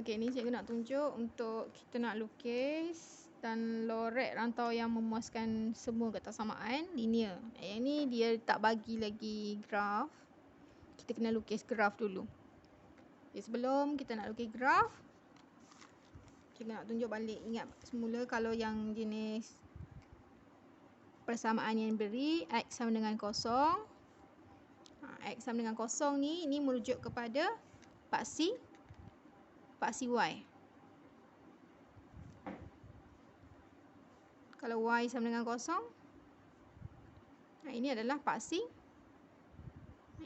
Okey, ni cikgu nak tunjuk untuk kita nak lukis dan lorek rantau yang memuaskan semua ketaksamaan linear. Yang ni dia tak bagi lagi graf. Kita kena lukis graf dulu. Okay, sebelum kita nak lukis graf, kita nak tunjuk balik. Ingat semula kalau yang jenis persamaan yang beri X sama dengan kosong. X sama dengan kosong ni, ini merujuk kepada paksi Y. Kalau Y sama dengan kosong, ini adalah paksi,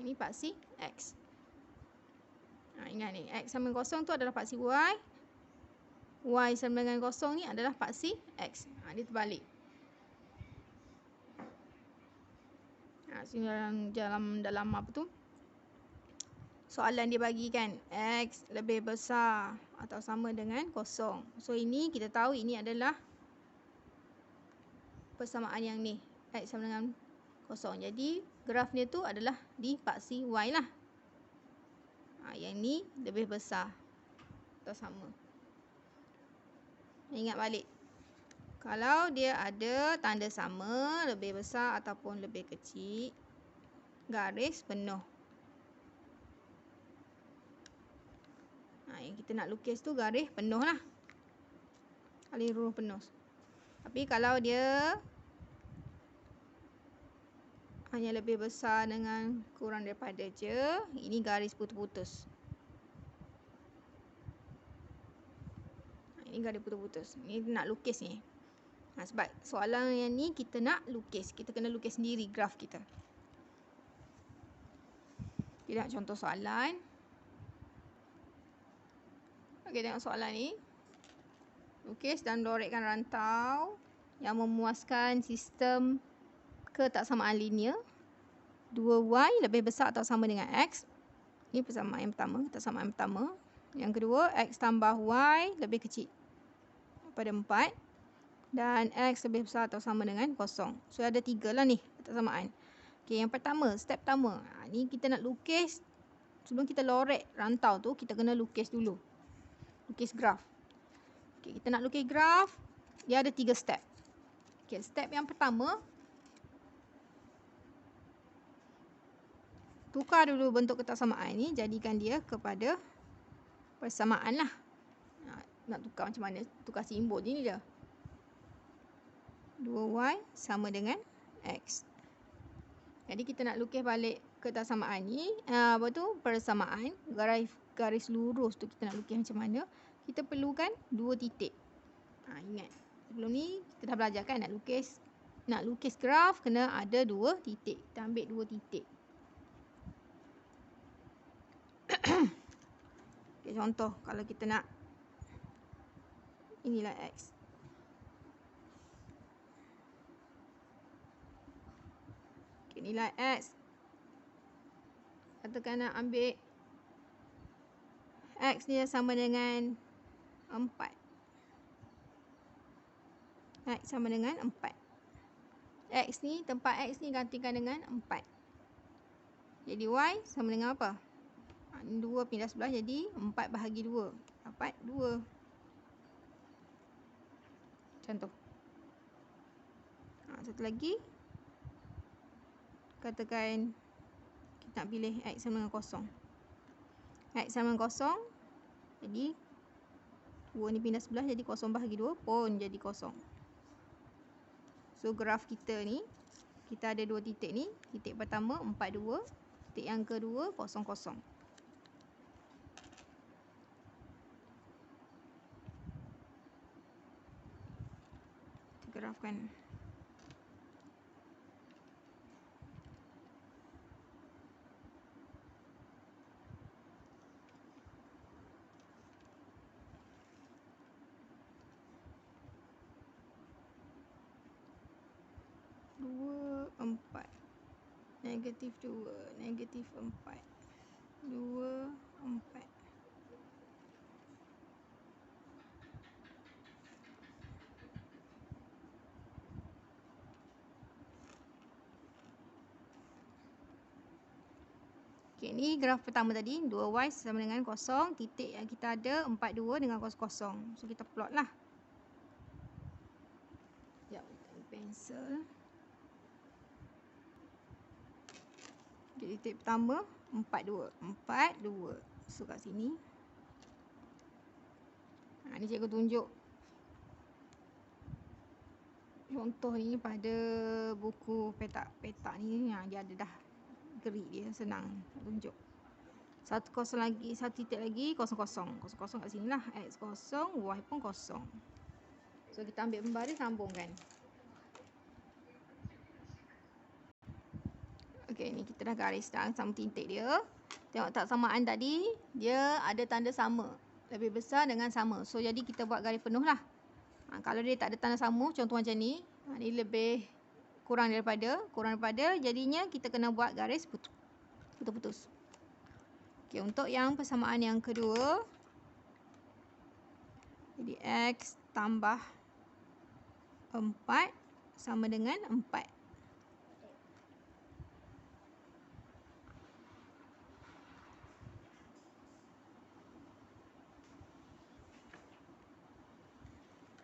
ini paksi X. Ingat ni, X sama dengan kosong tu adalah paksi Y. Y sama dengan kosong ni adalah paksi X. Dia terbalik. Dalam apa tu? Soalan dia bagi kan, X lebih besar atau sama dengan kosong. So ini kita tahu ini adalah persamaan yang ni, X sama dengan kosong. Jadi grafnya tu adalah di paksi Y lah. Yang ni lebih besar atau sama. Ingat balik, kalau dia ada tanda sama, lebih besar ataupun lebih kecil, garis penuh. Yang kita nak lukis tu garis penuh lah, lurus penuh. Tapi kalau dia hanya lebih besar dengan kurang daripada je, ini garis putus-putus. Ini garis putus-putus. Ini nak lukis ni. Sebab soalan yang ni kita nak lukis. Kita kena lukis sendiri graf kita. Kita nak contoh soalan. Okey, tengok soalan ni. Lukis dan lorekkan rantau yang memuaskan sistem ketaksamaan linear. 2Y lebih besar atau sama dengan X. Ini persamaan yang pertama, ketaksamaan pertama. Yang kedua, X tambah Y lebih kecil daripada 4. Dan X lebih besar atau sama dengan kosong. So ada 3 lah ni ketaksamaan. Okey, yang pertama, step pertama. Ni kita nak lukis. Sebelum kita lorek rantau tu, kita kena lukis dulu. Lukis graf. Okey, kita nak lukis graf, dia ada 3 step. Okey, step yang pertama, tukar dulu bentuk ketaksamaan ni, jadikan dia kepada persamaan lah. Nak tukar macam mana? Tukar simbol je ni dia. 2Y sama dengan X. Jadi kita nak lukis balik ketaksamaan ni, persamaan, garis lurus tu kita nak lukis macam mana? Kita perlukan 2 titik. Ingat, sebelum ni kita dah belajar kan, nak lukis graf kena ada 2 titik. Kita ambil 2 titik. Okay, contoh kalau kita nak, inilah X. Okay, inilah X. Katakan nak ambil X ni sama dengan 4. X sama dengan 4. X ni, tempat X ni gantikan dengan 4. Jadi Y sama dengan apa? 2 pindah sebelah jadi 4 bahagi 2. Dapat 2. Contoh. Satu lagi. Katakan kita nak pilih X sama dengan kosong. X sama dengan kosong. Jadi 2 ni pindah sebelah jadi kosong bahagi 2 pun jadi kosong. So graf kita ni, kita ada 2 titik ni. Titik pertama 4, 2. Titik yang kedua 0, 0. Grafkan. Negatif 2, negatif 4, 2, 4. Okey, ni graf pertama tadi, 2y sama dengan 0, titik yang kita ada 42 dengan 0, 0. So kita plot lah. Sekejap, pensel. Okay, titik pertama 42. So kat sini. Ni cikgu tunjuk contoh ni pada buku petak ni, dia ada dah gerik dia, senang tunjuk. Satu kosong lagi, satu titik lagi, 0, 0. 0, 0 kat sini lah. X 0, Y pun 0. So kita ambil pembaris, sambungkan. Okey, ni kita dah garis dah sama titik dia. Tengok tak samaan tadi, dia ada tanda sama. Lebih besar dengan sama. So jadi kita buat garis penuh lah. Kalau dia tak ada tanda sama, contoh macam ni. Ni lebih kurang daripada, jadinya kita kena buat garis putus-putus. Okey, untuk yang persamaan yang kedua. Jadi X tambah 4 sama dengan 4.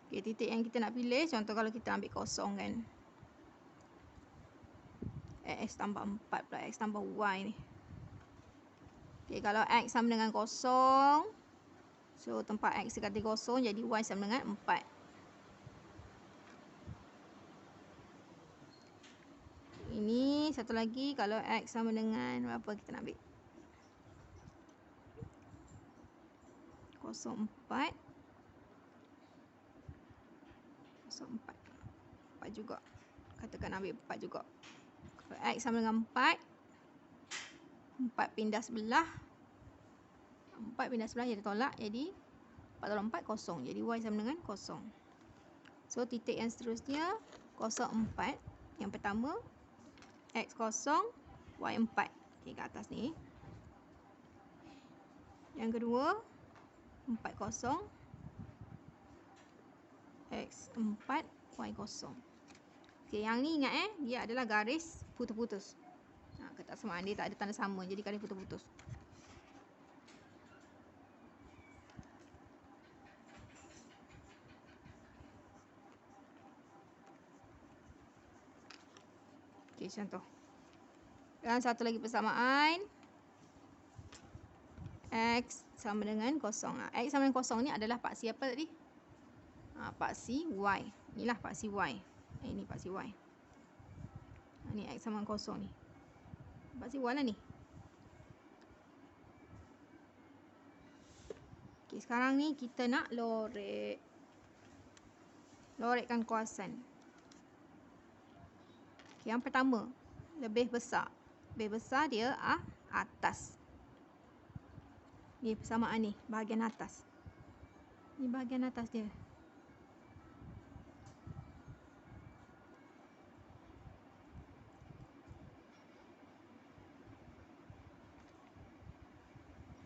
Okey, titik yang kita nak pilih, contoh kalau kita ambil kosong kan. X tambah 4 pula, X tambah Y ni. Okey, kalau X sama dengan 0, so tempat X dekat 0, jadi Y sama dengan 4. Ini satu lagi, kalau X sama dengan berapa kita nak ambil? 0, 4. 4 juga. Katakan ambil 4 juga. Kalau X sama dengan 4, 4 pindah sebelah. 4 pindah sebelah jadi tolak. Jadi 4 tolak 4, 0. Jadi Y sama dengan 0. So titik yang seterusnya 0, 4. Yang pertama X 0, Y 4. Okay, kat atas ni. Yang kedua 4, 0. X 4, Y 0. Okey, yang ni ingat dia adalah garis putus-putus. Ketaksamaan dia tak ada tanda sama, jadi garis putus-putus. Okey, contoh. Dan satu lagi persamaan. X sama dengan 0. X sama dengan 0 ni adalah paksi apa tadi? Paksi Y. Inilah paksi Y. Ini paksi Y. Ni X sama dengan 0 ni. Paksi Y lah ni. Okey, sekarang ni kita nak lorek. Lorekkan kuasan. Okay, yang pertama, lebih besar. Lebih besar dia atas. Ni persamaan ni, bahagian atas. Ni bahagian atas dia.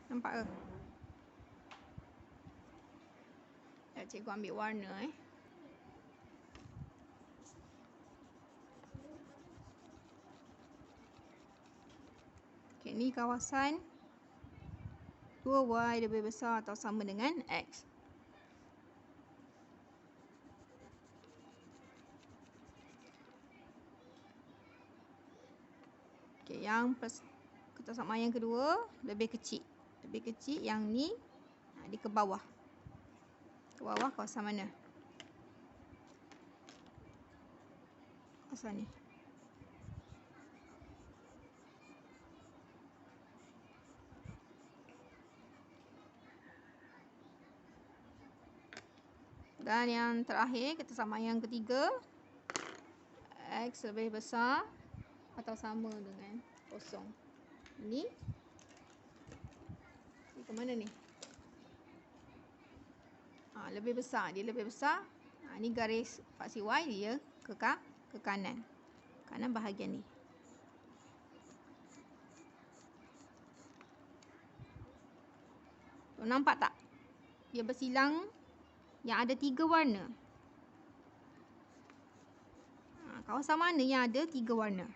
Nampak ke? Cikgu ambil warna Okey, ni kawasan 2Y lebih besar atau sama dengan X. Okey, yang kesamaan yang kedua lebih kecil. Lebih kecil, yang ni di ke bawah. Ke bawah kawasan mana? Kawasan ni. Dan yang terakhir, kesamaan yang ketiga, X lebih besar atau sama dengan 0. Ini ke mana ni? Lebih besar. Dia lebih besar. Ni garis paksi Y, dia ke kanan. Kanan bahagian ni. Nampak tak? Dia bersilang yang ada 3 warna. Kawasan mana yang ada 3 warna?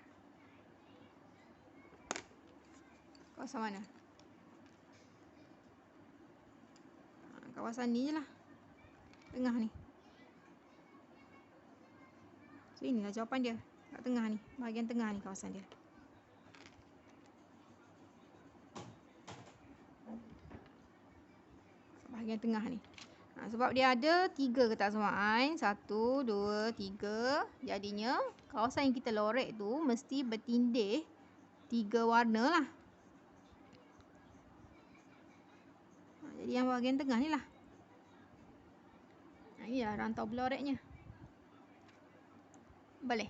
Kawasan mana? Kawasan ni je lah. Tengah ni. So inilah jawapan dia. Kat tengah ni. Bahagian tengah ni kawasan dia. Bahagian tengah ni. Sebab dia ada 3 kotak samaan. 1, 2, 3. Jadinya kawasan yang kita lorek tu mesti bertindih 3 warna lah. Jadi yang bahagian tengah ni lah. Inilah rantau beloreknya. Boleh.